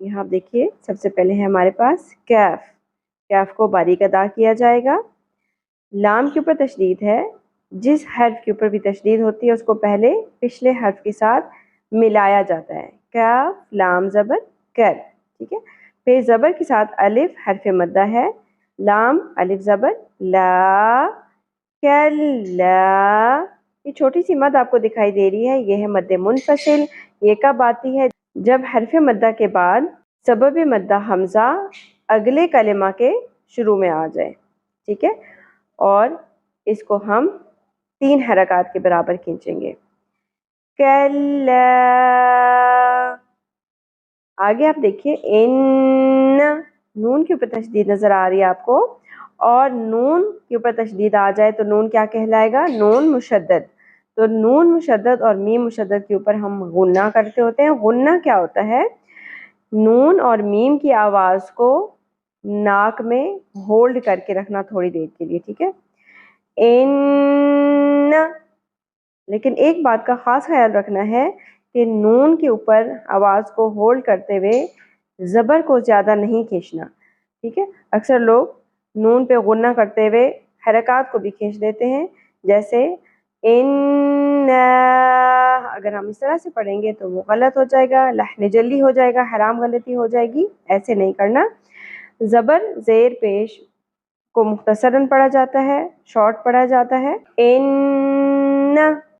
یہاں آپ دیکھیے سب سے پہلے ہے ہمارے پاس کیف. کیف کو باریک ادا کیا جائے گا. لام کے اوپر تشدید ہے. جس حرف کے اوپر بھی تشدید ہوتی ہے اس کو پہلے پچھلے حرف کے ساتھ ملایا جاتا ہے. کیف لام زبر کر. ٹھیک ہے. پھر زبر کے ساتھ الف حرف مدہ ہے. لام الف زبر لا. کلا. یہ چھوٹی سی مد آپ کو دکھائی دے رہی ہے، یہ ہے مد منفصل. یہ کب آتی ہے؟ جب حرف مدہ کے بعد سبب مدہ حمزہ اگلے کلمہ کے شروع میں آ جائے. ٹھیک ہے. اور اس کو ہم 3 حرکات کے برابر کھینچیں گے. کلا. آگے آپ دیکھیے ان. نون کے اوپر تشدید نظر آ رہی ہے آپ کو، اور نون کے اوپر تشدید آ جائے تو نون کیا کہلائے گا؟ نون مشدد. تو نون مشدد اور میم مشدد کے اوپر ہم غنہ کرتے ہوتے ہیں. غنہ کیا ہوتا ہے؟ نون اور میم کی آواز کو ناک میں ہولڈ کر کے رکھنا تھوڑی دیر کے لیے. ٹھیک ہے. ان. لیکن ایک بات کا خاص خیال رکھنا ہے کہ نون کے اوپر آواز کو ہولڈ کرتے ہوئے زبر کو زیادہ نہیں کھینچنا. ٹھیک ہے. اکثر لوگ نون پہ غنہ کرتے ہوئے حرکات کو بھی کھینچ دیتے ہیں، جیسے ان. اگر ہم اس طرح سے پڑھیں گے تو وہ غلط ہو جائے گا، لحن جلی ہو جائے گا، حرام غلطی ہو جائے گی. ایسے نہیں کرنا. زبر زیر پیش کو مختصراً پڑھا جاتا ہے، شارٹ پڑھا جاتا ہے. ان.